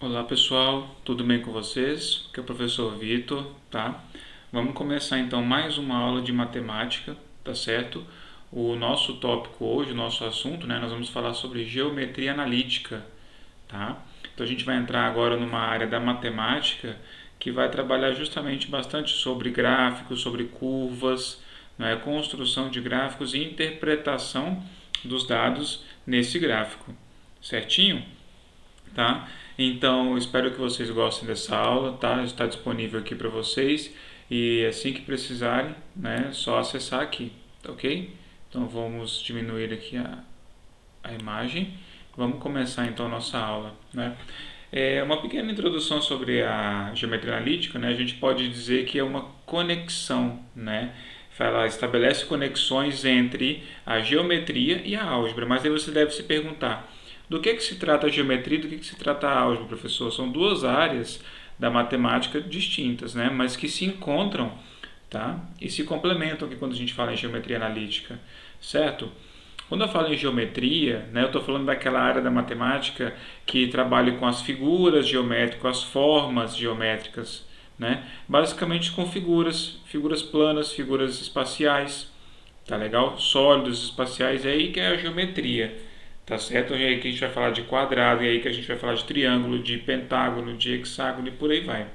Olá pessoal, tudo bem com vocês? Aqui é o professor Vitor, tá? Vamos começar então mais uma aula de matemática, tá certo? O nosso tópico hoje, o nosso assunto, né? Nós vamos falar sobre geometria analítica, tá? Então a gente vai entrar agora numa área da matemática que vai trabalhar justamente bastante sobre gráficos, sobre curvas, né? Construção de gráficos e interpretação dos dados nesse gráfico, certinho? Tá? Então, espero que vocês gostem dessa aula, tá? Está disponível aqui para vocês e assim que precisarem, né, é só acessar aqui, tá ok? Então, vamos diminuir aqui a imagem. Vamos começar então a nossa aula, né? É uma pequena introdução sobre a geometria analítica, né? A gente pode dizer que é uma conexão, né? Ela estabelece conexões entre a geometria e a álgebra, mas aí você deve se perguntar, do que se trata a geometria e do que se trata a álgebra, professor? São duas áreas da matemática distintas, né? Mas que se encontram, tá? E se complementam aqui quando a gente fala em geometria analítica, certo? Quando eu falo em geometria, né, eu estou falando daquela área da matemática que trabalha com as figuras geométricas, com as formas geométricas, né? Basicamente com figuras planas, figuras espaciais, tá legal? Sólidos espaciais, é aí que é a geometria, tá certo? É aí que a gente vai falar de quadrado, é aí que a gente vai falar de triângulo, de pentágono, de hexágono e por aí vai.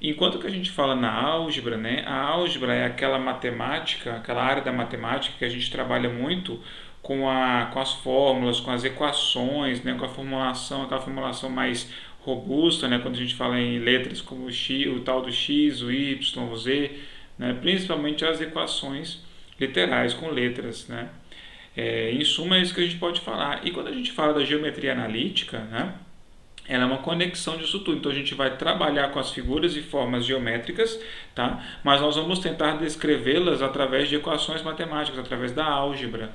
Enquanto que a gente fala na álgebra, né, a álgebra é aquela matemática, aquela área da matemática que a gente trabalha muito com as fórmulas, com as equações, né, com a formulação, aquela formulação mais robusta, né, quando a gente fala em letras como o, x, o tal do x, o y, o z, né, principalmente as equações literais com letras, né. Em suma, é isso que a gente pode falar. E quando a gente fala da geometria analítica, né, ela é uma conexão disso tudo. Então a gente vai trabalhar com as figuras e formas geométricas, tá? Mas nós vamos tentar descrevê-las através de equações matemáticas, através da álgebra,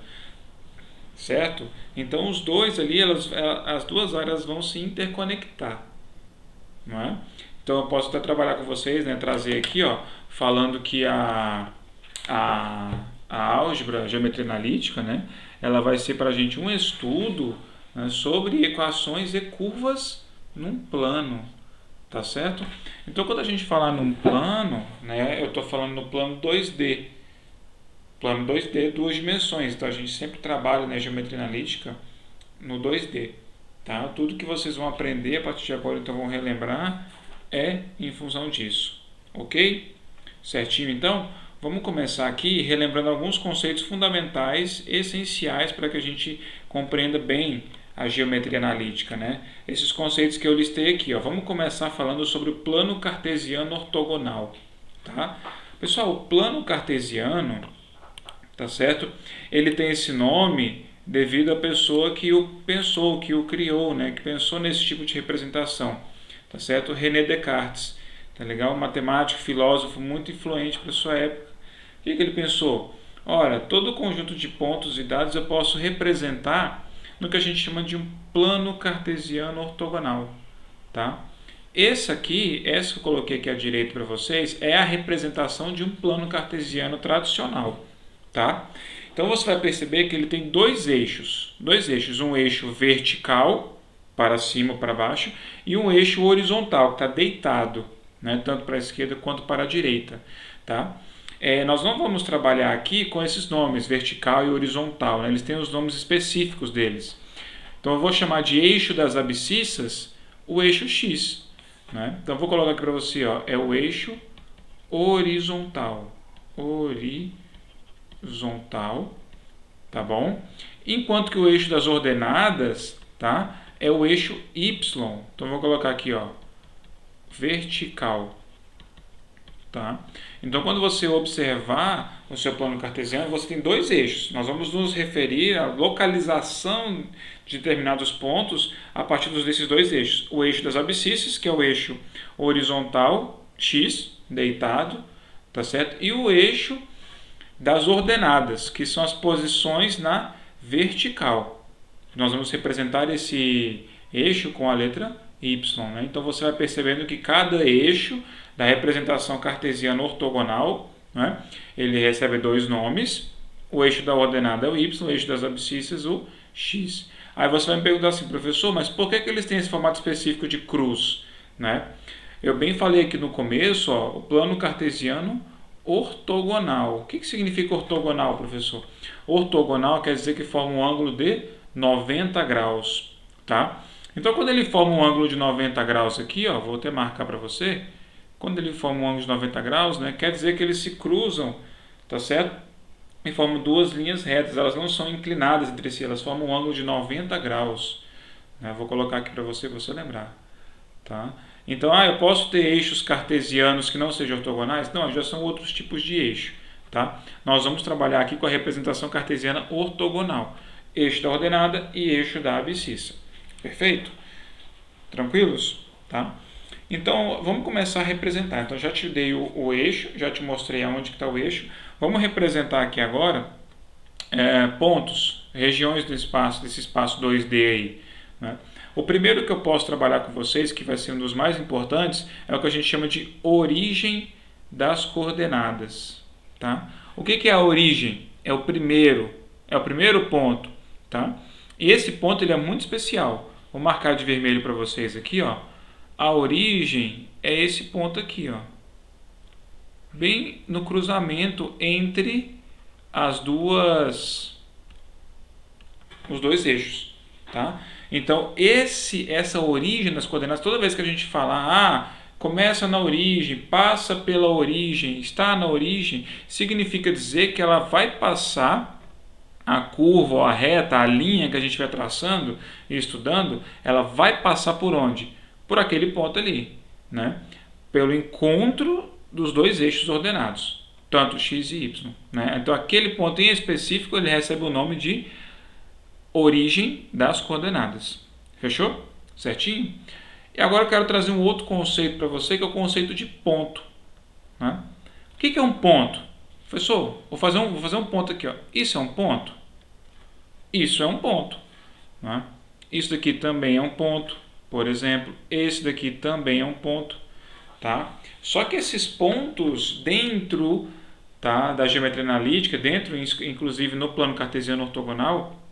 certo? Então os dois ali, as duas áreas vão se interconectar, não é? Então eu posso até trabalhar com vocês, né? Trazer aqui, ó, falando que a, a álgebra, a geometria analítica, né? Ela vai ser para a gente um estudo, né, sobre equações e curvas num plano, tá certo? Então, quando a gente falar num plano, né, eu estou falando no plano 2D. Plano 2D, duas dimensões. Então, a gente sempre trabalha na geometria analítica no 2D. Tá? Tudo que vocês vão aprender a partir de agora, então vão relembrar, é em função disso. Ok? Certinho, então? Vamos começar aqui relembrando alguns conceitos fundamentais, essenciais para que a gente compreenda bem a geometria analítica, né? Esses conceitos que eu listei aqui, ó. Vamos começar falando sobre o plano cartesiano ortogonal, tá? Pessoal, o plano cartesiano, tá certo? Ele tem esse nome devido à pessoa que o pensou, que o criou, né? Que pensou nesse tipo de representação, tá certo? René Descartes, tá legal? Um matemático, filósofo muito influente para sua época. O que ele pensou? Ora, todo conjunto de pontos e dados eu posso representar no que a gente chama de um plano cartesiano ortogonal, tá? Essa que eu coloquei aqui à direita para vocês, é a representação de um plano cartesiano tradicional, tá? Então você vai perceber que ele tem dois eixos, um eixo vertical para cima ou para baixo e um eixo horizontal que está deitado, né, tanto para a esquerda quanto para a direita, tá? Nós não vamos trabalhar aqui com esses nomes, vertical e horizontal, né? Eles têm os nomes específicos deles. Então eu vou chamar de eixo das abscissas o eixo X, né? Então eu vou colocar aqui para você, ó, é o eixo horizontal, horizontal, tá bom? Enquanto que o eixo das ordenadas, tá, é o eixo Y. Então eu vou colocar aqui, ó, vertical. Tá? Então, quando você observar o seu plano cartesiano, você tem dois eixos. Nós vamos nos referir à localização de determinados pontos a partir desses dois eixos. O eixo das abscissas, que é o eixo horizontal, x, deitado, tá certo? E o eixo das ordenadas, que são as posições na vertical. Nós vamos representar esse eixo com a letra Y. Né? Então você vai percebendo que cada eixo da representação cartesiana ortogonal, né, ele recebe dois nomes. O eixo da ordenada é o Y, o eixo das abscissas o X. Aí você vai me perguntar assim, professor, mas por que eles têm esse formato específico de cruz, né? Eu bem falei aqui no começo, ó, o plano cartesiano ortogonal. O que significa ortogonal, professor? Ortogonal quer dizer que forma um ângulo de 90 graus, tá? Então, quando ele forma um ângulo de 90 graus aqui, ó, vou até marcar para você, quando ele forma um ângulo de 90 graus, né, quer dizer que eles se cruzam, tá certo? E formam duas linhas retas, elas não são inclinadas entre si, elas formam um ângulo de 90 graus. Né? Vou colocar aqui para você lembrar. Tá? Então, eu posso ter eixos cartesianos que não sejam ortogonais? Não, já são outros tipos de eixo. Tá? Nós vamos trabalhar aqui com a representação cartesiana ortogonal. Eixo da ordenada e eixo da abscissa. Perfeito? Tranquilos? Tá? Então, vamos começar a representar. Então, já te dei o eixo, já te mostrei aonde está o eixo. Vamos representar aqui agora pontos, regiões do espaço, desse espaço 2D aí. Né? O primeiro que eu posso trabalhar com vocês, que vai ser um dos mais importantes, é o que a gente chama de origem das coordenadas. Tá? O que é a origem? É o primeiro ponto. Tá? E esse ponto ele é muito especial. Vou marcar de vermelho para vocês aqui, ó. A origem é esse ponto aqui, ó, bem no cruzamento entre os dois eixos, tá? Então essa origem das coordenadas, toda vez que a gente fala, começa na origem, passa pela origem, está na origem, significa dizer que ela vai passar a curva, ou a reta, a linha que a gente vai traçando e estudando, ela vai passar por onde? Por aquele ponto ali, né? Pelo encontro dos dois eixos ordenados, tanto x e y. Né? Então, aquele ponto em específico ele recebe o nome de origem das coordenadas. Fechou? Certinho? E agora eu quero trazer um outro conceito para você, que é o conceito de ponto. Né? O que é um ponto? Professor, vou fazer um ponto aqui. Ó. Isso é um ponto? Isso é um ponto. Né? Isso daqui também é um ponto. Por exemplo, esse daqui também é um ponto. Tá? Só que esses pontos dentro, tá, da geometria analítica, dentro inclusive no plano cartesiano ortogonal,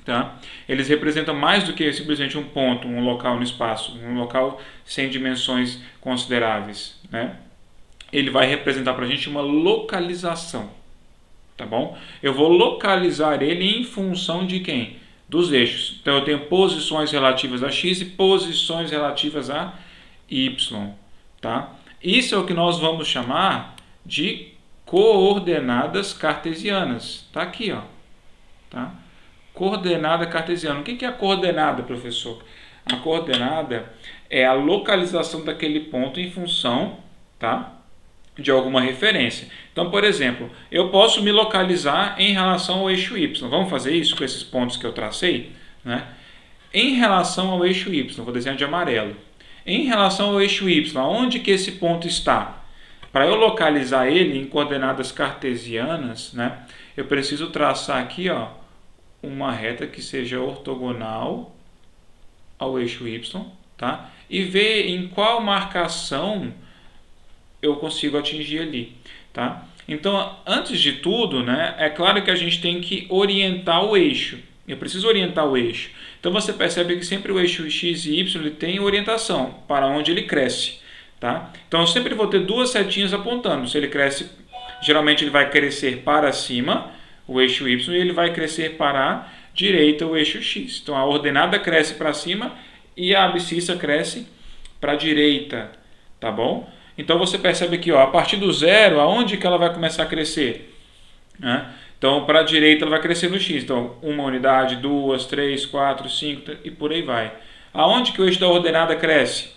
tá, eles representam mais do que simplesmente um ponto, um local no espaço, um local sem dimensões consideráveis. Né? Ele vai representar para a gente uma localização. Tá bom? Eu vou localizar ele em função de quem? Dos eixos. Então eu tenho posições relativas a x e posições relativas a y. Tá? Isso é o que nós vamos chamar de coordenadas cartesianas. Está aqui, ó. Tá? Coordenada cartesiana. O que é a coordenada, professor? A coordenada é a localização daquele ponto em função, tá, de alguma referência. Então, por exemplo, eu posso me localizar em relação ao eixo y. Vamos fazer isso com esses pontos que eu tracei? Né? Em relação ao eixo y, vou desenhar de amarelo. Em relação ao eixo y, onde que esse ponto está? Para eu localizar ele em coordenadas cartesianas, né, eu preciso traçar aqui, ó, uma reta que seja ortogonal ao eixo y, tá? E ver em qual marcação eu consigo atingir ali. Tá? Então, antes de tudo, né, é claro que a gente tem que orientar o eixo. Eu preciso orientar o eixo. Então, você percebe que sempre o eixo x e y ele tem orientação para onde ele cresce. Tá? Então, eu sempre vou ter duas setinhas apontando. Se ele cresce, geralmente ele vai crescer para cima, o eixo y, e ele vai crescer para a direita, o eixo x. Então, a ordenada cresce para cima e a abscissa cresce para a direita. Tá bom? Então você percebe aqui, ó, a partir do zero, aonde que ela vai começar a crescer? Né? Então, para a direita ela vai crescer no x. Então, uma unidade, 2, 3, 4, 5 e por aí vai. Aonde que o eixo da ordenada cresce?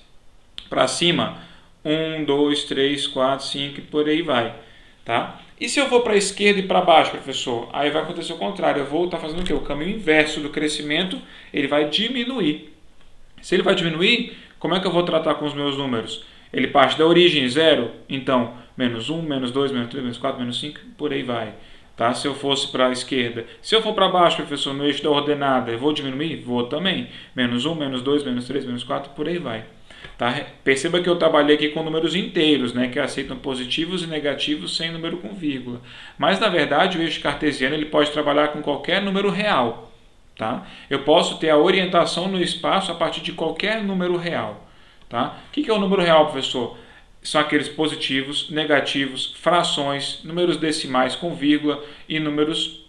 Para cima, 1, 2, 3, 4, 5 e por aí vai. Tá? E se eu vou para a esquerda e para baixo, professor? Aí vai acontecer o contrário. Eu vou estar fazendo o quê? O caminho inverso do crescimento, ele vai diminuir. Se ele vai diminuir, como é que eu vou tratar com os meus números? Ele parte da origem, 0, então, menos 1, menos 2, menos 3, menos 4, menos 5, por aí vai. Tá? Se eu fosse para a esquerda. Se eu for para baixo, professor, no eixo da ordenada, eu vou diminuir? Vou também. Menos 1, menos 2, menos 3, menos 4, por aí vai. Tá? Perceba que eu trabalhei aqui com números inteiros, né, que aceitam positivos e negativos sem número com vírgula. Mas, na verdade, o eixo cartesiano ele pode trabalhar com qualquer número real. Tá? Eu posso ter a orientação no espaço a partir de qualquer número real. Tá? O que é o número real, professor? São aqueles positivos, negativos, frações, números decimais com vírgula e números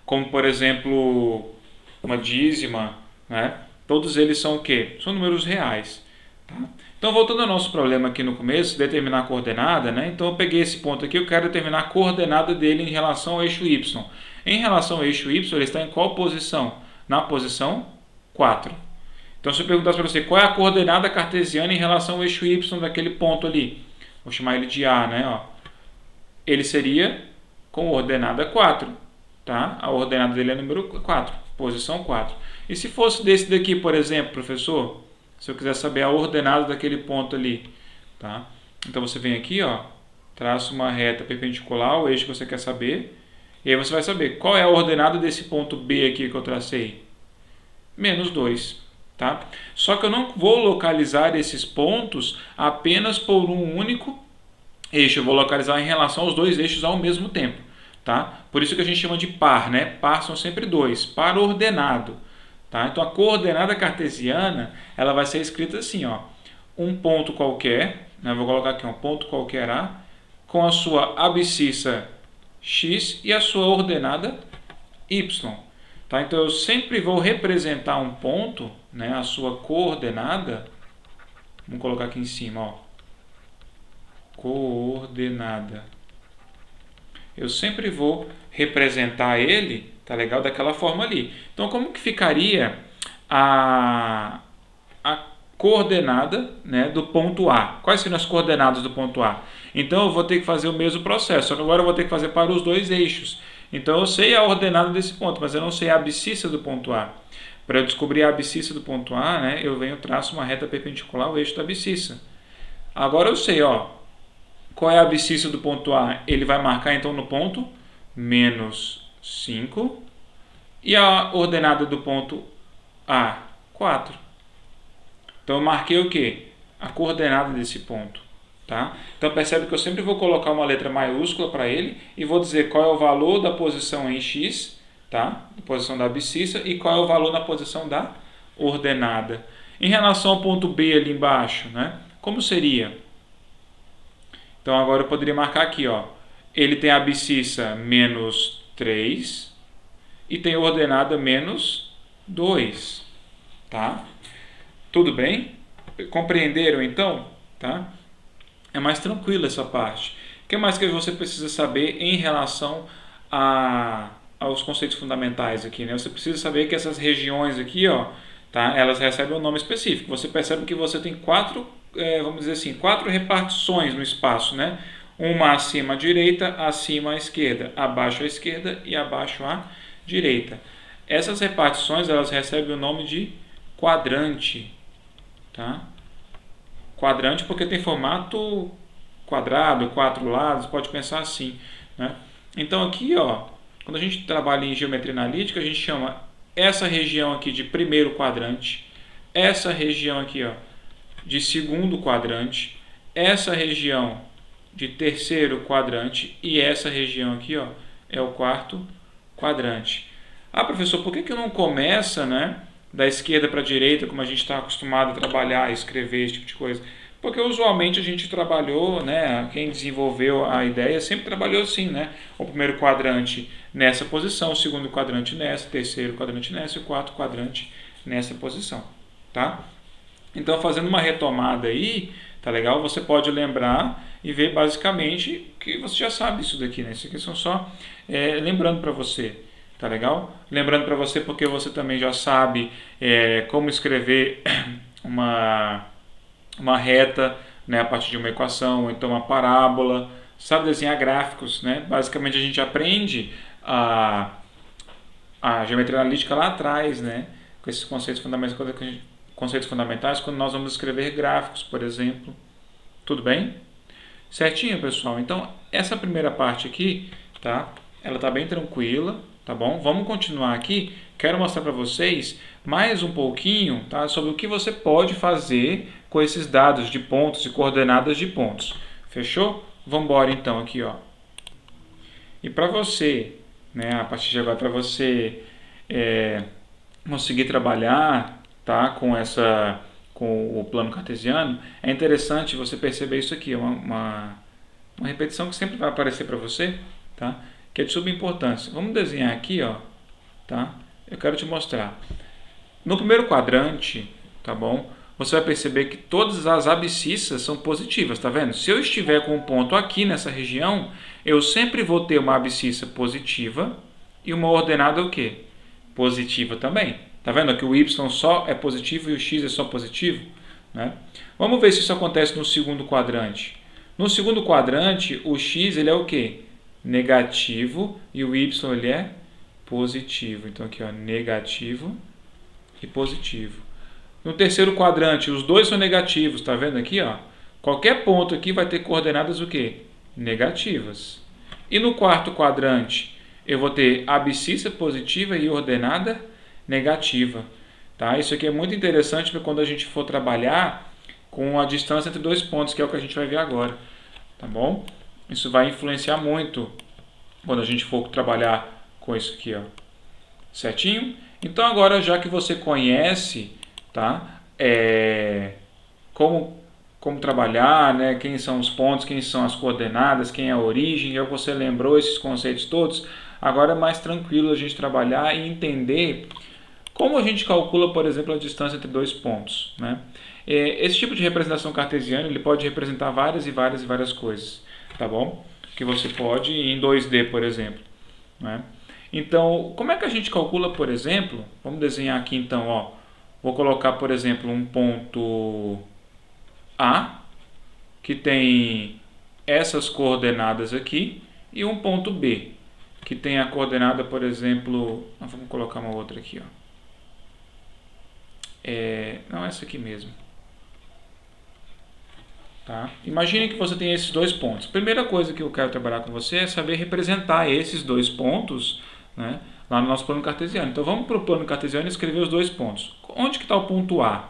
como, por exemplo, uma dízima, né? Todos eles são o quê? São números reais. Tá? Então, voltando ao nosso problema aqui no começo, determinar a coordenada, né? Então eu peguei esse ponto aqui, eu quero determinar a coordenada dele em relação ao eixo y. Em relação ao eixo y, ele está em qual posição? Na posição 4. Então, se eu perguntasse para você qual é a coordenada cartesiana em relação ao eixo y daquele ponto ali, vou chamar ele de A, né? Ó. Ele seria com ordenada 4. Tá? A ordenada dele é número 4, posição 4. E se fosse desse daqui, por exemplo, professor, se eu quiser saber a ordenada daquele ponto ali, tá? Então você vem aqui, ó, traça uma reta perpendicular ao eixo que você quer saber, e aí você vai saber qual é a ordenada desse ponto B aqui que eu tracei. Menos 2. Tá? Só que eu não vou localizar esses pontos apenas por um único eixo, eu vou localizar em relação aos dois eixos ao mesmo tempo. Tá? Por isso que a gente chama de par, né? Par são sempre dois, par ordenado. Tá? Então a coordenada cartesiana ela vai ser escrita assim, ó, um ponto qualquer, né? Vou colocar aqui um ponto qualquer A, com a sua abscissa x e a sua ordenada y. Tá? Então eu sempre vou representar um ponto, né? A sua coordenada, vamos colocar aqui em cima, ó, coordenada. Eu sempre vou representar ele, tá legal, daquela forma ali. Então, como que ficaria a coordenada, né, do ponto A? Quais seriam as coordenadas do ponto A? Então, eu vou ter que fazer o mesmo processo, só que agora eu vou ter que fazer para os dois eixos. Então, eu sei a ordenada desse ponto, mas eu não sei a abscissa do ponto A. Para eu descobrir a abscissa do ponto A, né, eu venho e traço uma reta perpendicular ao eixo da abscissa. Agora eu sei, ó, qual é a abscissa do ponto A? Ele vai marcar então no ponto menos 5. E a ordenada do ponto A? 4. Então eu marquei o quê? A coordenada desse ponto. Tá? Então percebe que eu sempre vou colocar uma letra maiúscula para ele e vou dizer qual é o valor da posição em x, tá? A posição da abscissa, e qual é o valor na posição da ordenada. Em relação ao ponto B ali embaixo, né? Como seria? Então agora eu poderia marcar aqui, ó, ele tem a abscissa menos 3 e tem a ordenada menos 2. Tá? Tudo bem? Compreenderam então? Tá? É mais tranquilo essa parte. O que mais que você precisa saber em relação aos conceitos fundamentais aqui, né? Você precisa saber que essas regiões aqui, ó, tá? Elas recebem um nome específico. Você percebe que você tem vamos dizer assim, 4 repartições no espaço, né? Uma acima à direita, acima à esquerda, abaixo à esquerda e abaixo à direita. Essas repartições elas recebem o nome de quadrante, tá? Quadrante porque tem formato quadrado, 4 lados, pode pensar assim, né? Então aqui, ó, quando a gente trabalha em geometria analítica, a gente chama essa região aqui de primeiro quadrante, essa região aqui, ó, de segundo quadrante, essa região de terceiro quadrante e essa região aqui, ó, é o quarto quadrante. Ah, professor, por que não começa, né, da esquerda para a direita, como a gente está acostumado a trabalhar, escrever, esse tipo de coisa? Porque usualmente a gente trabalhou, né, quem desenvolveu a ideia sempre trabalhou assim, né, o primeiro quadrante nessa posição, o segundo quadrante nessa, o terceiro quadrante nessa e o quarto quadrante nessa posição, tá? Então, fazendo uma retomada aí, tá legal? Você pode lembrar e ver basicamente que você já sabe isso daqui, né? Isso aqui são só lembrando para você, tá legal? Lembrando para você porque você também já sabe como escrever uma reta, né, a partir de uma equação, ou então uma parábola, sabe desenhar gráficos, né? Basicamente a gente aprende a geometria analítica lá atrás, né? Com esses conceitos fundamentais quando nós vamos escrever gráficos, por exemplo. Tudo bem? Certinho, pessoal? Então, essa primeira parte aqui, tá? Ela tá bem tranquila, tá bom? Vamos continuar aqui. Quero mostrar para vocês mais um pouquinho, tá? Sobre o que você pode fazer com esses dados de pontos e coordenadas de pontos. Fechou? Vamos embora então aqui, ó. E para você, né, a partir de agora, para você conseguir trabalhar, tá, com o plano cartesiano, é interessante você perceber isso aqui, uma repetição que sempre vai aparecer para você, tá, que é de suma importância. Vamos desenhar aqui, ó, tá? Eu quero te mostrar. No primeiro quadrante, tá bom? Você vai perceber que todas as abscissas são positivas, tá vendo? Se eu estiver com um ponto aqui nessa região, eu sempre vou ter uma abscissa positiva e uma ordenada o quê? Positiva também. Tá vendo que o y só é positivo e o x é só positivo? Né? Vamos ver se isso acontece no segundo quadrante. No segundo quadrante, o x ele é o quê? Negativo e o y ele é positivo. Então aqui, ó, negativo e positivo. No terceiro quadrante, os dois são negativos, tá vendo aqui, ó? Qualquer ponto aqui vai ter coordenadas o quê? Negativas. E no quarto quadrante, eu vou ter abscissa positiva e ordenada negativa. Tá? Isso aqui é muito interessante para quando a gente for trabalhar com a distância entre dois pontos, que é o que a gente vai ver agora. Tá bom? Isso vai influenciar muito quando a gente for trabalhar com isso aqui, ó. Certinho? Então agora, já que você conhece, tá? Como trabalhar, né? Quem são os pontos, quem são as coordenadas, quem é a origem, já que você lembrou esses conceitos todos, agora é mais tranquilo a gente trabalhar e entender como a gente calcula, por exemplo, a distância entre dois pontos, né? Esse tipo de representação cartesiana ele pode representar várias e várias e várias coisas, tá bom? Que você pode em 2D, por exemplo, né? Então, como é que a gente calcula, por exemplo, vamos desenhar aqui então, ó, vou colocar, por exemplo, um ponto A, que tem essas coordenadas aqui, e um ponto B, que tem a coordenada, por exemplo, vamos colocar uma outra aqui, ó. Não, essa aqui mesmo. Tá? Imagine que você tem esses dois pontos. A primeira coisa que eu quero trabalhar com você é saber representar esses dois pontos, né, lá no nosso plano cartesiano. Então vamos para o plano cartesiano e escrever os dois pontos. Onde que está o ponto A?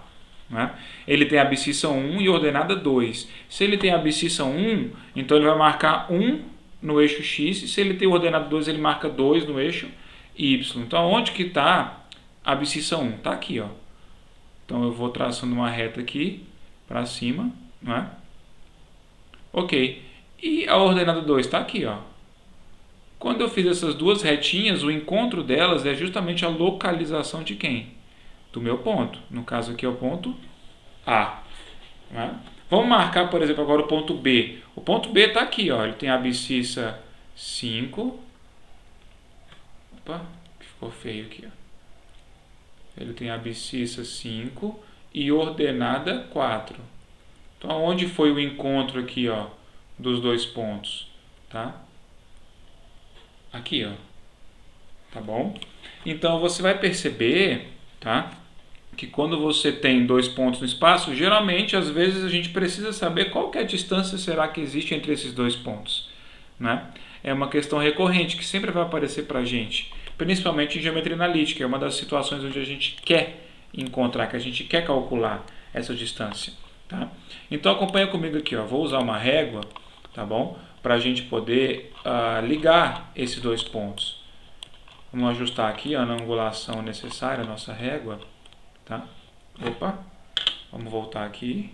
Né? Ele tem a abscissa 1 e ordenada 2. Se ele tem a abscissa 1, então ele vai marcar 1 no eixo x. E se ele tem o ordenado 2, ele marca 2 no eixo y. Então onde que está a abscissa 1? Está aqui, ó. Então eu vou traçando uma reta aqui para cima, né? Ok. E a ordenada 2 está aqui, ó. Quando eu fiz essas duas retinhas, o encontro delas é justamente a localização de quem? Do meu ponto. No caso aqui é o ponto A. Né? Vamos marcar, por exemplo, agora o ponto B. O ponto B está aqui, ó. Ele tem a abscissa 5. Opa, ficou feio aqui, ó. Ele tem a abscissa 5 e ordenada 4. Então, onde foi o encontro aqui, ó, dos dois pontos? Tá? Aqui, ó. Tá bom? Então, você vai perceber, tá, que quando você tem dois pontos no espaço, geralmente, às vezes, a gente precisa saber qual que é a distância será que existe entre esses dois pontos. Né? É uma questão recorrente que sempre vai aparecer para a gente, principalmente em geometria analítica. É uma das situações onde a gente quer encontrar, que a gente quer calcular essa distância. Tá? Então acompanha comigo aqui, ó. Vou usar uma régua, tá bom? Para a gente poder ligar esses dois pontos. Vamos ajustar aqui ó, na angulação necessária a nossa régua. Tá? Opa! Vamos voltar aqui.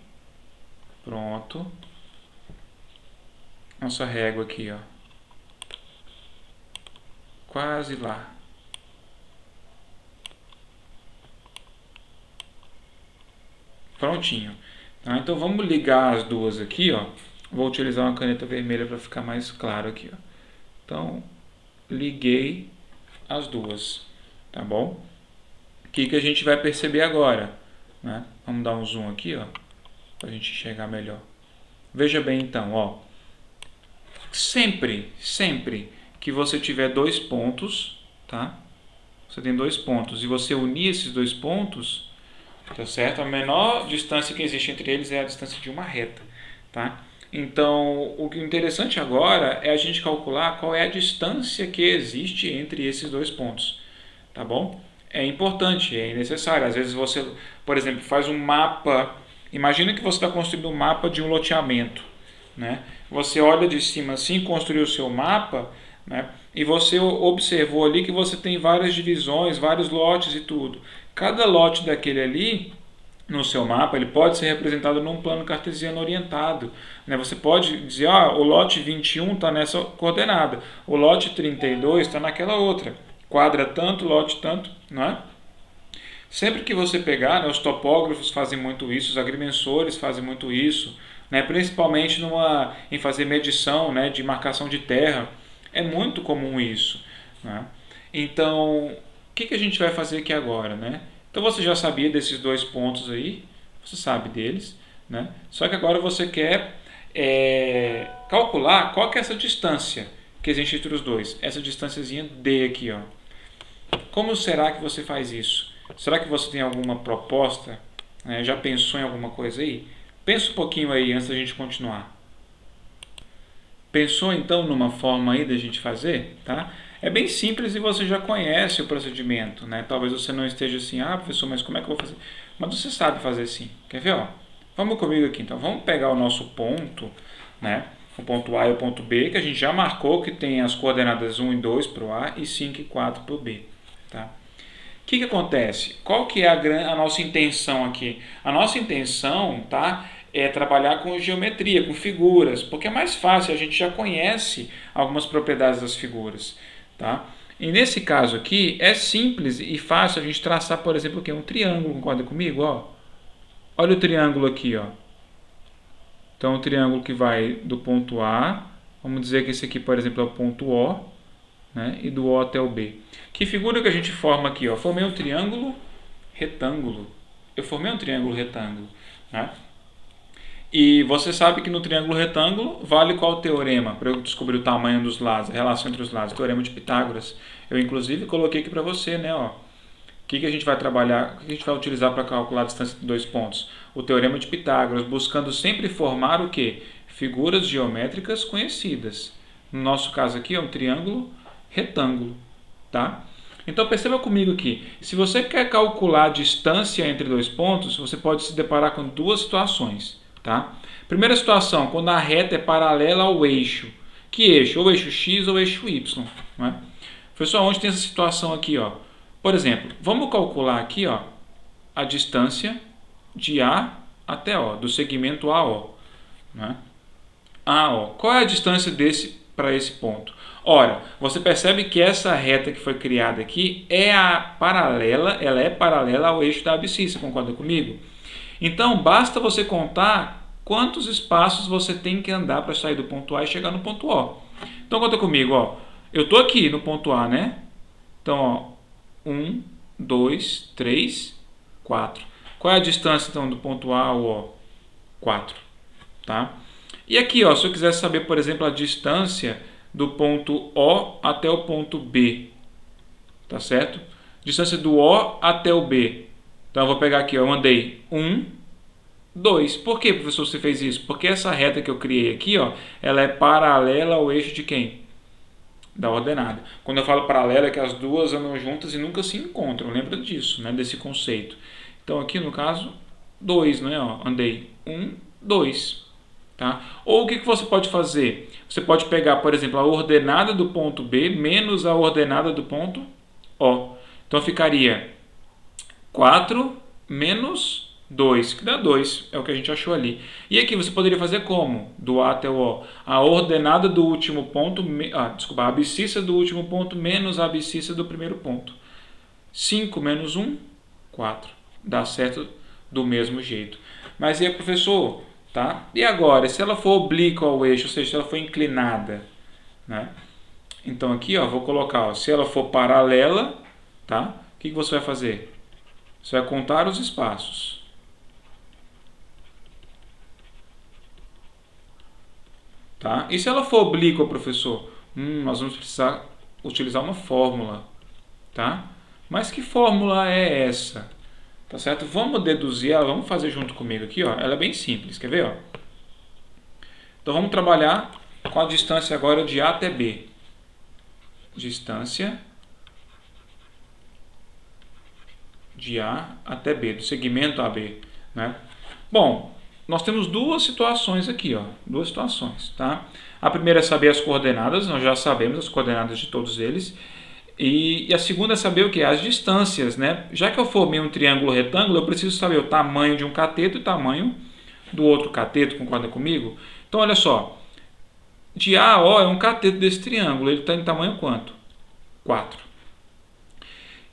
Pronto. Nossa régua aqui, ó. Quase lá. Prontinho. Tá? Então vamos ligar as duas aqui, ó. Vou utilizar uma caneta vermelha para ficar mais claro aqui, ó. Então, liguei as duas, tá bom? O que a gente vai perceber agora? Né? Vamos dar um zoom aqui, ó, para a gente enxergar melhor. Veja bem então, ó. Sempre que você tiver dois pontos, tá? Você tem dois pontos e você unir esses dois pontos, tá certo? A menor distância que existe entre eles é a distância de uma reta, tá? Então, o que é interessante agora é a gente calcular qual é a distância que existe entre esses dois pontos, tá bom? É importante, é necessário. Às vezes você, por exemplo, faz um mapa. Imagina que você está construindo um mapa de um loteamento, né? Você olha de cima assim, construiu o seu mapa, né? e você observou ali que você tem várias divisões, vários lotes e tudo. Cada lote daquele ali, no seu mapa, ele pode ser representado num plano cartesiano orientado. Né? Você pode dizer, o lote 21 está nessa coordenada, o lote 32 está naquela outra. Quadra tanto, lote tanto, não é? Sempre que você pegar, né, os topógrafos fazem muito isso, os agrimensores fazem muito isso, né, principalmente em fazer medição, né, de marcação de terra. É muito comum isso. Né? Então, o que a gente vai fazer aqui agora? Né? Então você já sabia desses dois pontos aí, você sabe deles, né? Só que agora você quer calcular qual que é essa distância que existe entre os dois. Essa distânciazinha D aqui, ó. Como será que você faz isso? Será que você tem alguma proposta? Já pensou em alguma coisa aí? Pensa um pouquinho aí antes da gente continuar. Pensou então numa forma aí da gente fazer? Tá? É bem simples e você já conhece o procedimento. Né? Talvez você não esteja assim, professor, mas como é que eu vou fazer? Mas você sabe fazer sim. Quer ver? Ó? Vamos comigo aqui então. Vamos pegar o nosso ponto, né? O ponto A e o ponto B, que a gente já marcou que tem as coordenadas 1 e 2 para o A e 5 e 4 para o B. Tá? O que acontece? Qual que é a nossa intenção aqui? A nossa intenção, tá, é trabalhar com geometria, com figuras, porque é mais fácil, a gente já conhece algumas propriedades das figuras. Tá? E nesse caso aqui, é simples e fácil a gente traçar, por exemplo, um triângulo, concorda comigo? Ó? Olha o triângulo aqui. Ó. Então, o triângulo que vai do ponto A, vamos dizer que esse aqui, por exemplo, é o ponto O, né, e do O até o B. Que figura que a gente forma aqui? Ó? Formei um triângulo retângulo. Eu formei um triângulo retângulo. Né? E você sabe que no triângulo retângulo vale qual teorema? Para eu descobrir o tamanho dos lados, a relação entre os lados. O teorema de Pitágoras. Eu, inclusive, coloquei aqui para você. Né, ó. O que a gente vai trabalhar, o que a gente vai utilizar para calcular a distância de dois pontos? O teorema de Pitágoras, buscando sempre formar o quê? Figuras geométricas conhecidas. No nosso caso aqui é um triângulo retângulo. Tá? Então perceba comigo aqui, se você quer calcular a distância entre dois pontos, você pode se deparar com duas situações. Tá? Primeira situação, quando a reta é paralela ao eixo. Que eixo? Ou eixo X ou eixo Y. Não é? Professor, onde tem essa situação aqui? Ó? Por exemplo, vamos calcular aqui ó, a distância de A até O, do segmento AO. Né? AO. Qual é a distância desse para esse ponto? Ora, você percebe que essa reta que foi criada aqui é ela é paralela ao eixo da abscissa, concorda comigo? Então, basta você contar quantos espaços você tem que andar para sair do ponto A e chegar no ponto O. Então, conta comigo, ó. Eu estou aqui no ponto A, né? Então, ó, 1, 2, 3, 4. Qual é a distância, então, do ponto A ao O? 4, tá? E aqui, ó, se eu quiser saber, por exemplo, a distância do ponto O até o ponto B, tá certo? Distância do O até o B. Então eu vou pegar aqui, ó, eu andei 1, 2. Por que, professor, você fez isso? Porque essa reta que eu criei aqui, ó, ela é paralela ao eixo de quem? Da ordenada. Quando eu falo paralela é que as duas andam juntas e nunca se encontram. Lembra disso, né? Desse conceito. Então aqui no caso, 2, né? Ó, andei 1, 2. Tá? Ou o que você pode fazer? Você pode pegar, por exemplo, a ordenada do ponto B menos a ordenada do ponto O. Então ficaria 4 menos 2, que dá 2, é o que a gente achou ali. E aqui você poderia fazer como? Do A até o O. A ordenada do último ponto, a abscissa do último ponto menos a abscissa do primeiro ponto. 5 menos 1, 4. Dá certo do mesmo jeito. Mas e aí, professor? Tá? E agora, se ela for oblíqua ao eixo, ou seja, se ela for inclinada, né? Então aqui, ó, vou colocar, ó, se ela for paralela, tá? O que você vai fazer? Você vai contar os espaços. Tá? E se ela for oblíqua, professor? Nós vamos precisar utilizar uma fórmula. Tá? Mas que fórmula é essa? Tá certo? Vamos deduzir ela, vamos fazer junto comigo aqui. Ó. Ela é bem simples, quer ver? Ó? Então vamos trabalhar com a distância agora de A até B. Distância de A até B, do segmento AB. Né? Bom, nós temos duas situações aqui, ó, duas situações, tá? A primeira é saber as coordenadas, nós já sabemos as coordenadas de todos eles. E a segunda é saber o que? As distâncias, né? Já que eu formei um triângulo retângulo, eu preciso saber o tamanho de um cateto e o tamanho do outro cateto, concorda comigo? Então, olha só, de A a O é um cateto desse triângulo, ele está em tamanho quanto? 4.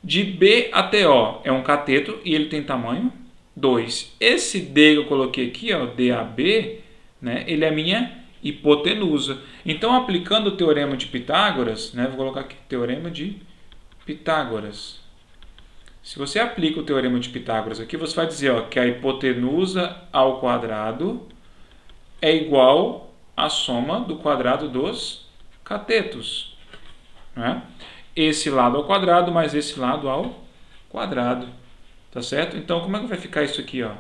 De B até O é um cateto e ele tem tamanho 2. Esse D que eu coloquei aqui, ó, DAB, né, ele é a minha hipotenusa. Então, aplicando o teorema de Pitágoras, né, vou colocar aqui teorema de Pitágoras. Se você aplica o teorema de Pitágoras aqui, você vai dizer, ó, que a hipotenusa ao quadrado é igual à soma do quadrado dos catetos, né? Esse lado ao quadrado mais esse lado ao quadrado, tá certo? Então, como é que vai ficar isso aqui, ó?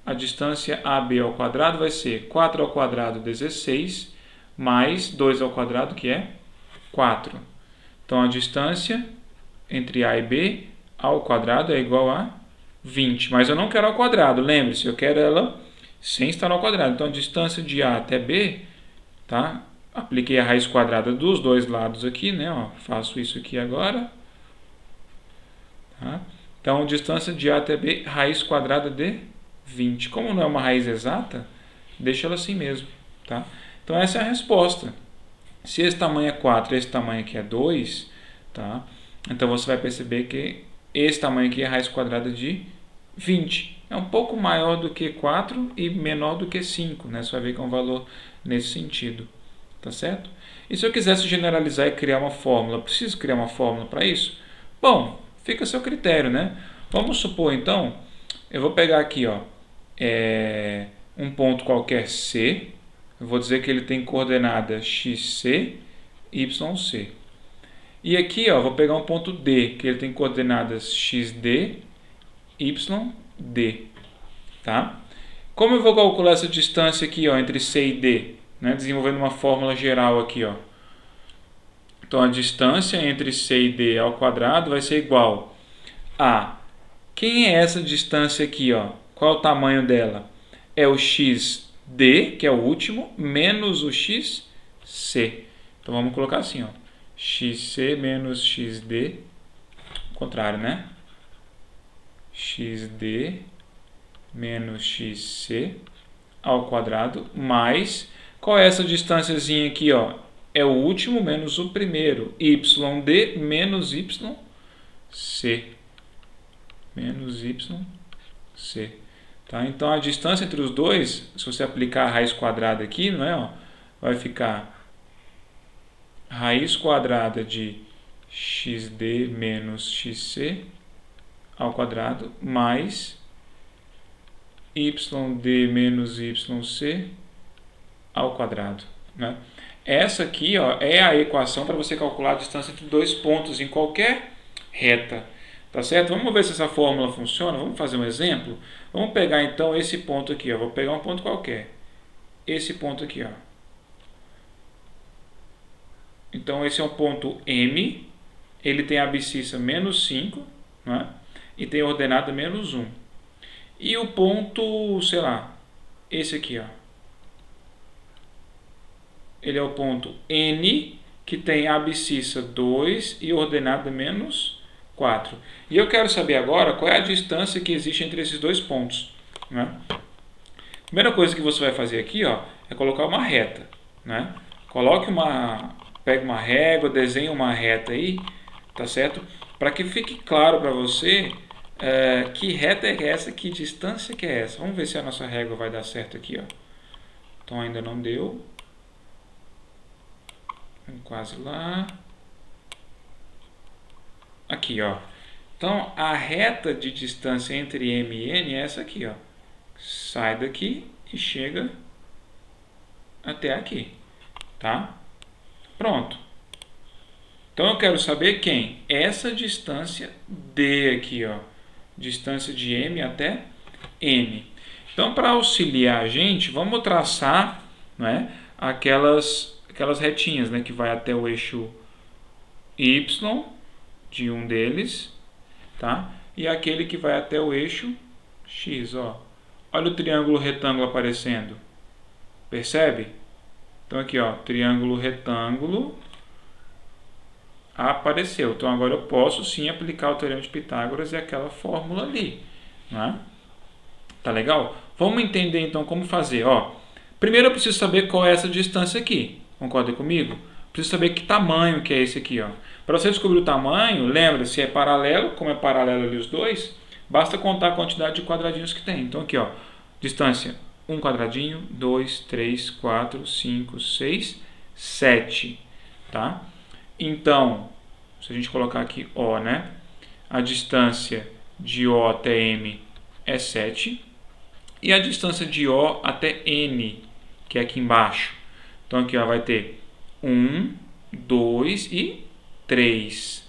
A distância AB ao quadrado vai ser 4 ao quadrado, 16, mais 2 ao quadrado, que é 4. Então, a distância entre A e B ao quadrado é igual a 20. Mas eu não quero ao quadrado, lembre-se, eu quero ela sem estar ao quadrado. Então, a distância de A até B, tá? Apliquei a raiz quadrada dos dois lados aqui, né? Ó, faço isso aqui agora. Tá? Então, distância de A até B, raiz quadrada de 20. Como não é uma raiz exata, deixa ela assim mesmo. Tá? Então, essa é a resposta. Se esse tamanho é 4 e esse tamanho aqui é 2, tá? Então você vai perceber que esse tamanho aqui é a raiz quadrada de 20. É um pouco maior do que 4 e menor do que 5. Né? Você vai ver que é um valor nesse sentido. Tá certo? E se eu quisesse generalizar e criar uma fórmula, preciso criar uma fórmula para isso? Bom, fica a seu critério, né? Vamos supor, então, eu vou pegar aqui, ó, um ponto qualquer C, eu vou dizer que ele tem coordenada xc, yc. E aqui, ó, vou pegar um ponto D, que ele tem coordenadas xd, yd, tá? Como eu vou calcular essa distância aqui, ó, entre C e D? Né? Desenvolvendo uma fórmula geral aqui, ó. Então, a distância entre C e D ao quadrado vai ser igual a... Quem é essa distância aqui, ó? Qual é o tamanho dela? É o xd, que é o último, menos o xc. Então, vamos colocar assim, ó. xc menos xd, ao contrário, né? xd menos xc ao quadrado, mais... Qual é essa distânciazinha aqui, ó? É o último menos o primeiro. Yd menos yc. Menos yc. Tá? Então, a distância entre os dois, se você aplicar a raiz quadrada aqui, não é, ó, vai ficar raiz quadrada de xd menos xc ao quadrado, mais yd menos yc ao quadrado. Né? Essa aqui, ó, é a equação para você calcular a distância entre dois pontos em qualquer reta. Tá certo? Vamos ver se essa fórmula funciona. Vamos fazer um exemplo. Vamos pegar então esse ponto aqui. Ó. Vou pegar um ponto qualquer. Esse ponto aqui. Ó. Então esse é um ponto M. Ele tem a abscissa menos 5. Né? E tem a ordenada menos 1. E o ponto, sei lá, esse aqui, ó. Ele é o ponto N, que tem a abscissa 2 e ordenada menos 4. E eu quero saber agora qual é a distância que existe entre esses dois pontos. Né? Primeira coisa que você vai fazer aqui, ó, é colocar uma reta. Né? Pega uma régua, desenha uma reta aí, tá certo? Para que fique claro para você que reta é essa, que distância que é essa. Vamos ver se a nossa régua vai dar certo aqui, ó. Então ainda não deu. Quase lá. Aqui, ó. Então, a reta de distância entre M e N é essa aqui, ó. Sai daqui e chega até aqui, tá? Pronto. Então, eu quero saber quem? Essa distância D aqui, ó. Distância de M até N. Então, para auxiliar a gente, vamos traçar, né, aquelas retinhas, né, que vai até o eixo Y de um deles, tá? E aquele que vai até o eixo X, ó. Olha o triângulo retângulo aparecendo. Percebe? Então aqui, ó, triângulo retângulo apareceu. Então agora eu posso sim aplicar o teorema de Pitágoras e aquela fórmula ali, né? Tá legal? Vamos entender então como fazer, ó. Primeiro eu preciso saber qual é essa distância aqui. Concorda comigo? Preciso saber que tamanho que é esse aqui, ó. Para você descobrir o tamanho, lembra, se é paralelo, como é paralelo ali os dois, basta contar a quantidade de quadradinhos que tem. Então aqui, ó, distância 1 quadradinho, 2, 3, 4, 5, 6, 7, tá? Então, se a gente colocar aqui O, né? A distância de O até M é 7 e a distância de O até N, que é aqui embaixo. Então aqui, ó, vai ter 1, 2 e 3.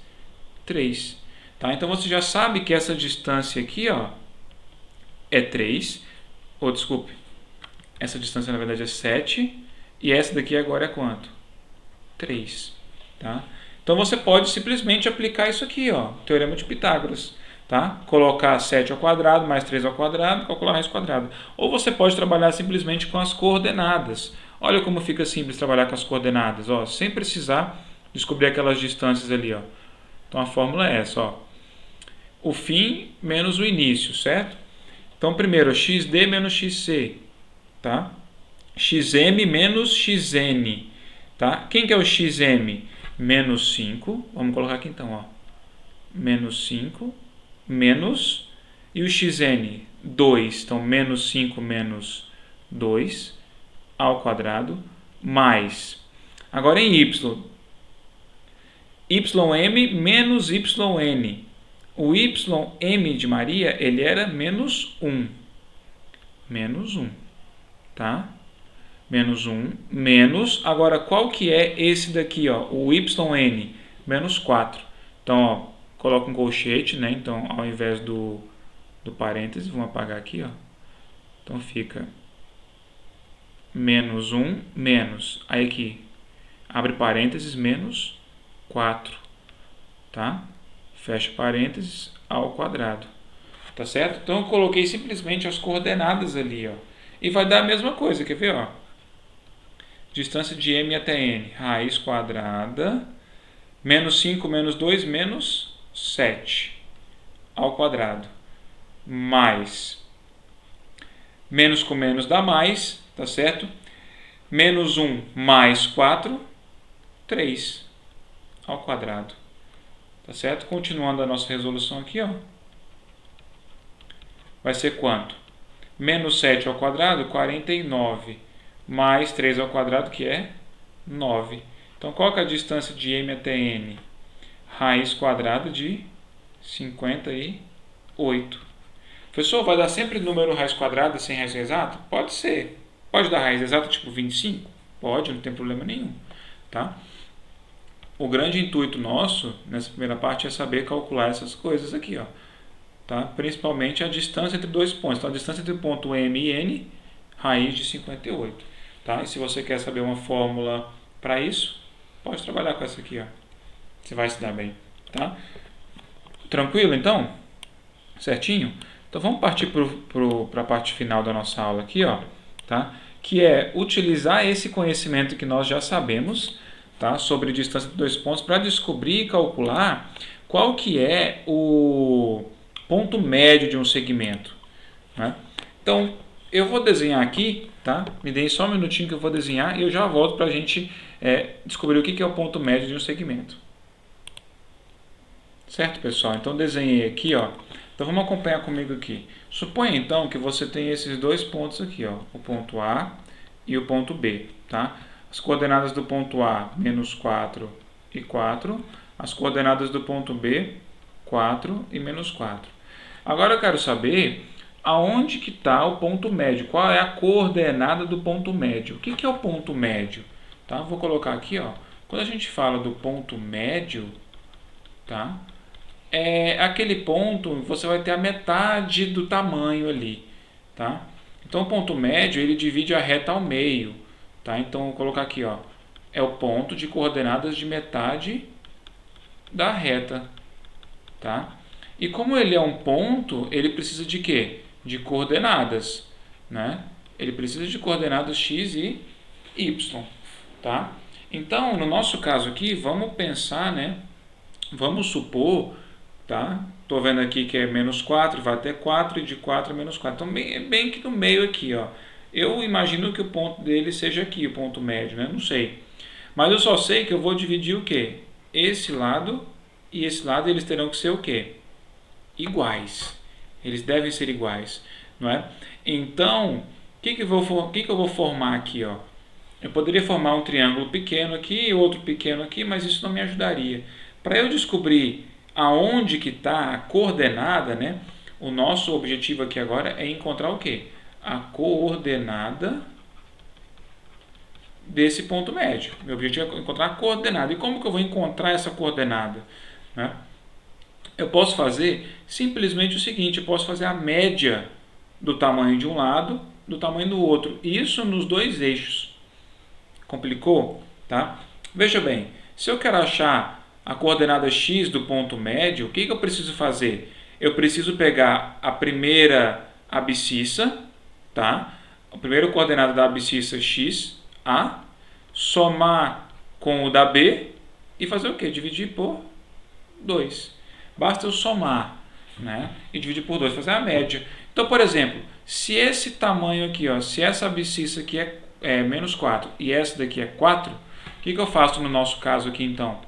3. Tá? Então você já sabe que essa distância aqui, ó, é 3. Ou desculpe, essa distância na verdade é 7. E essa daqui agora é quanto? 3. Tá? Então você pode simplesmente aplicar isso aqui, ó, teorema de Pitágoras. Tá? Colocar 7 ao quadrado mais 3 ao quadrado, calcular a raiz quadrada. Ou você pode trabalhar simplesmente com as coordenadas. Olha como fica simples trabalhar com as coordenadas, ó, sem precisar descobrir aquelas distâncias ali, ó. Então a fórmula é essa, ó. O fim menos o início, certo? Então primeiro, xd menos xc, tá? Xm menos xn, tá? Quem que é o xm? Menos 5, vamos colocar aqui então, ó. Menos 5, menos, e o xn? 2, então menos 5 menos 2 ao quadrado, mais, agora em y, ym menos yn, o ym de Maria, ele era menos 1, tá? Menos 1, menos, agora qual que é esse daqui, ó, o yn? Menos 4. Então, ó, coloca um colchete, né? Então, ao invés do parêntese, vamos apagar aqui, ó. Então, fica menos 1, menos, aí aqui, abre parênteses, menos 4, tá? Fecha parênteses, ao quadrado, tá certo? Então, eu coloquei simplesmente as coordenadas ali, ó. E vai dar a mesma coisa, quer ver, ó? Distância de m até n, raiz quadrada, menos 5 menos 2, menos 7, ao quadrado, mais, menos com menos dá mais, tá certo? Menos 1 mais 4, 3, ao quadrado, tá certo? Continuando a nossa resolução aqui, ó, vai ser quanto? Menos 7 ao quadrado, 49, mais 3 ao quadrado, que é 9. Então, qual que é a distância de m até n? Raiz quadrada de 58. Professor, vai dar sempre número raiz quadrada sem raiz exata? Pode ser. Pode dar raiz exata tipo 25? Pode, não tem problema nenhum. Tá? O grande intuito nosso, nessa primeira parte, é saber calcular essas coisas aqui, ó. Tá? Principalmente a distância entre dois pontos. Então, a distância entre o ponto M e N, raiz de 58. Tá? E se você quer saber uma fórmula para isso, pode trabalhar com essa aqui, ó. Você vai se dar bem. Tá? Tranquilo, então? Certinho? Então, vamos partir para a parte final da nossa aula aqui, ó. Tá? Que é utilizar esse conhecimento que nós já sabemos, tá? Sobre distância de dois pontos para descobrir e calcular qual que é o ponto médio de um segmento, né? Então, eu vou desenhar aqui, tá? Me deem só um minutinho que eu vou desenhar e eu já volto para a gente descobrir o que é o ponto médio de um segmento. Certo, pessoal? Então, desenhei aqui, ó. Então, vamos acompanhar comigo aqui. Suponha, então, que você tem esses dois pontos aqui, ó. O ponto A e o ponto B, tá? As coordenadas do ponto A, menos 4 e 4. As coordenadas do ponto B, 4 e menos 4. Agora eu quero saber aonde que está o ponto médio. Qual é a coordenada do ponto médio? O que é o ponto médio? Tá? Vou colocar aqui, ó. Quando a gente fala do ponto médio, tá? É aquele ponto, você vai ter a metade do tamanho ali, tá? Então o ponto médio, ele divide a reta ao meio, tá? Então vou colocar aqui, ó. É o ponto de coordenadas de metade da reta, tá? E como ele é um ponto, ele precisa de quê? De coordenadas. né? Ele precisa de coordenadas x e y, tá? Então, no nosso caso aqui, vamos pensar, né? Vamos supor, tá? Tô vendo aqui que é menos 4, vai até 4 e de 4 a menos 4. Então, bem que no meio aqui, ó. Eu imagino que o ponto dele seja aqui, o ponto médio, né? Não sei. Mas eu só sei que eu vou dividir o quê? Esse lado e esse lado, eles terão que ser o quê? Iguais. Eles devem ser iguais, não é? Então, o que eu vou formar aqui, ó? Eu poderia formar um triângulo pequeno aqui e outro pequeno aqui, mas isso não me ajudaria. Para eu descobrir aonde que está a coordenada, né? O nosso objetivo aqui agora é encontrar o quê? A coordenada desse ponto médio. Meu objetivo é encontrar a coordenada. E como que eu vou encontrar essa coordenada, né? Eu posso fazer simplesmente o seguinte, eu posso fazer a média do tamanho de um lado, do tamanho do outro. Isso nos dois eixos. Complicou? Tá? Veja bem, se eu quero achar a coordenada x do ponto médio, o que eu preciso fazer? Eu preciso pegar a primeira abscissa, tá? A primeira coordenada da abscissa x, A, somar com o da B e fazer o quê? Dividir por 2. Basta eu somar, né? E dividir por 2, fazer a média. Então, por exemplo, se esse tamanho aqui, ó, se essa abscissa aqui é menos 4 e essa daqui é 4, o que eu faço no nosso caso aqui então?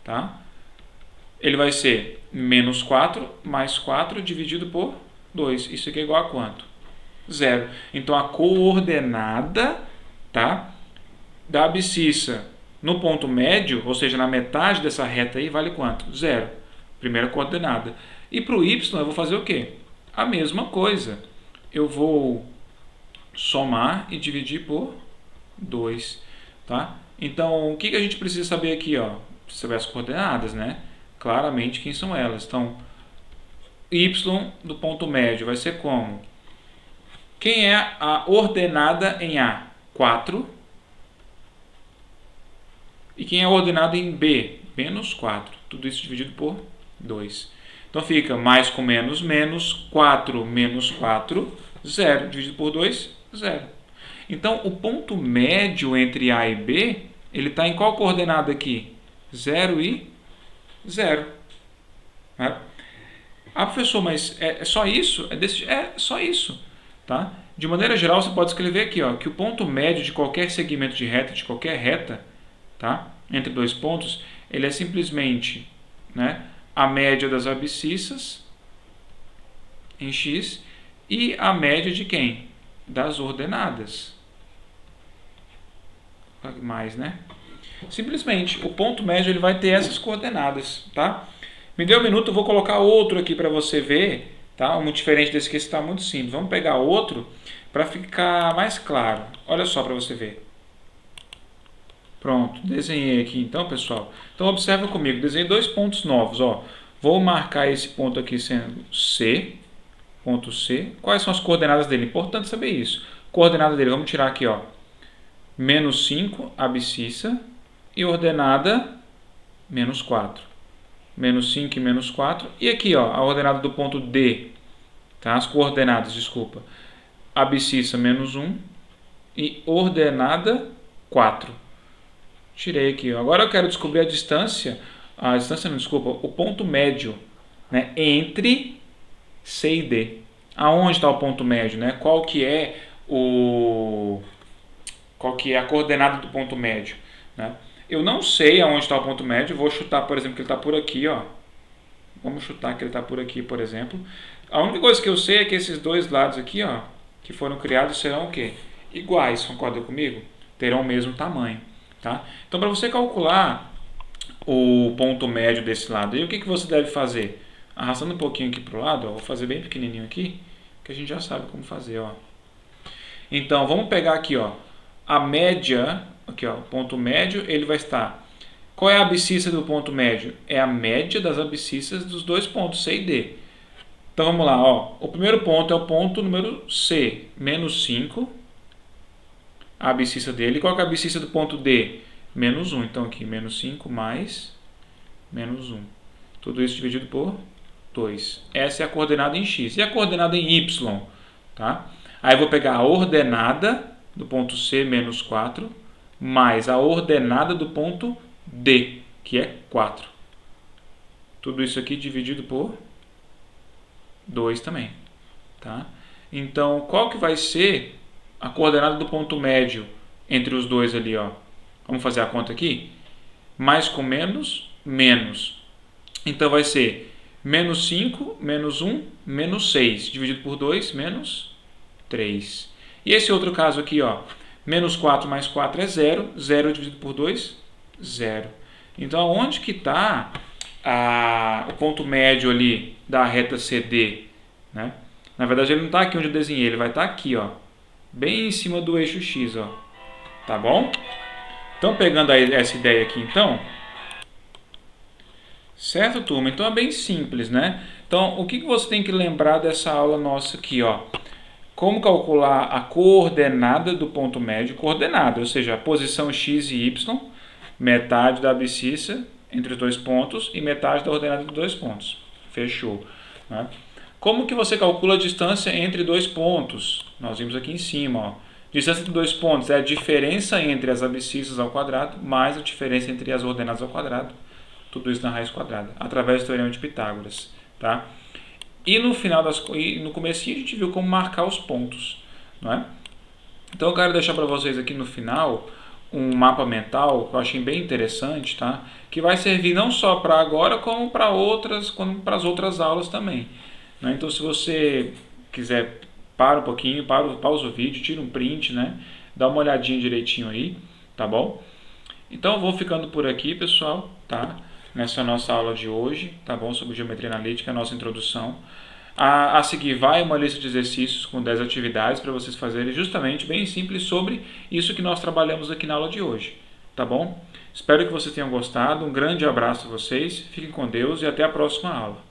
Tá? Ele vai ser menos 4 mais 4 dividido por 2. Isso aqui é igual a quanto? 0. Então, a coordenada, tá, da abscissa no ponto médio, ou seja, na metade dessa reta aí, vale quanto? 0. Primeira coordenada. E para o y eu vou fazer o quê? A mesma coisa. Eu vou somar e dividir por 2. Tá? Então, o que a gente precisa saber aqui? Ó? Precisa saber as coordenadas, né? Claramente quem são elas. Então, y do ponto médio vai ser como? Quem é a ordenada em A? 4. E quem é a ordenada em B? Menos 4. Tudo isso dividido por 2. Então fica mais com menos, menos 4 menos 4, 0. Dividido por 2, 0. Então o ponto médio entre A e B, ele está em qual coordenada aqui? 0 e 0. Né? Ah, professor, mas é só isso? É só isso. Tá? De maneira geral, você pode escrever aqui, ó, que o ponto médio de qualquer segmento de qualquer reta, tá? Entre dois pontos, ele é simplesmente, né, a média das abscissas em x e a média de quem? Das ordenadas. Mais, né? Simplesmente, o ponto médio ele vai ter essas coordenadas, tá? Me dê um minuto, eu vou colocar outro aqui para você ver, tá? Um diferente desse que está muito simples. Vamos pegar outro para ficar mais claro. Olha só para você ver. Pronto, desenhei aqui então, pessoal. Então, observa comigo, desenhei dois pontos novos, ó. Vou marcar esse ponto aqui sendo C, ponto C. Quais são as coordenadas dele? Importante saber isso. Coordenada dele, vamos tirar aqui, ó. Menos 5, abscissa, e ordenada menos 4. Menos 5 e menos 4. E aqui, ó, a ordenada do ponto D, tá? As coordenadas, desculpa. Abscissa menos 1 e ordenada 4. Tirei aqui. Agora eu quero descobrir o ponto médio, né, entre C e D. Aonde está o ponto médio, né? Qual que é a coordenada do ponto médio, né? Eu não sei aonde está o ponto médio, vou chutar, por exemplo, que ele está por aqui, ó. Vamos chutar que ele está por aqui, por exemplo. A única coisa que eu sei é que esses dois lados aqui, ó, que foram criados serão o quê? Iguais, concorda comigo? Terão o mesmo tamanho. Tá? Então, para você calcular o ponto médio desse lado, aí, o que você deve fazer? Arrastando um pouquinho aqui para o lado, ó, vou fazer bem pequenininho aqui, que a gente já sabe como fazer. Ó. Então, vamos pegar aqui, ó, a média, aqui, ó, o ponto médio, ele vai estar... Qual é a abscissa do ponto médio? É a média das abscissas dos dois pontos, C e D. Então, vamos lá. Ó. O primeiro ponto é o ponto número C, menos 5. A abscissa dele. Qual que é a abscissa do ponto D? Menos 1. Então, aqui, menos 5 mais menos 1. Tudo isso dividido por 2. Essa é a coordenada em x. E a coordenada em y? Tá? Aí eu vou pegar a ordenada do ponto C menos 4, mais a ordenada do ponto D, que é 4. Tudo isso aqui dividido por 2 também. Tá? Então, qual que vai ser a coordenada do ponto médio entre os dois ali? Ó? Vamos fazer a conta aqui? Mais com menos, menos. Então, vai ser menos 5, menos 1, menos 6. Dividido por 2, menos 3. E esse outro caso aqui, ó, menos 4 mais 4 é 0. 0 dividido por 2, 0. Então, onde que está o ponto médio ali da reta CD? Né? Na verdade, ele não está aqui onde eu desenhei, ele vai estar aqui, ó, bem em cima do eixo X. Ó. Tá bom? Então, pegando essa ideia aqui, então... Certo, turma? Então, é bem simples, né? Então, o que você tem que lembrar dessa aula nossa aqui, ó? Como calcular a coordenada do ponto médio, coordenada, ou seja, a posição x e y, metade da abscissa entre os dois pontos e metade da ordenada dos dois pontos. Fechou. Né? Como que você calcula a distância entre dois pontos? Nós vimos aqui em cima. Ó. Distância entre dois pontos é a diferença entre as abscissas ao quadrado mais a diferença entre as ordenadas ao quadrado. Tudo isso na raiz quadrada, através do teorema de Pitágoras. Tá? E no final no comecinho a gente viu como marcar os pontos, não é? Então eu quero deixar para vocês aqui no final um mapa mental que eu achei bem interessante, tá? Que vai servir não só para agora como para as outras aulas também. Né? Então se você quiser, para um pouquinho, pausa o vídeo, tira um print, né? Dá uma olhadinha direitinho aí, tá bom? Então eu vou ficando por aqui, pessoal, tá? Nessa nossa aula de hoje, tá bom? Sobre geometria analítica, a nossa introdução. A seguir vai uma lista de exercícios com 10 atividades para vocês fazerem justamente bem simples sobre isso que nós trabalhamos aqui na aula de hoje, tá bom? Espero que vocês tenham gostado, um grande abraço a vocês, fiquem com Deus e até a próxima aula.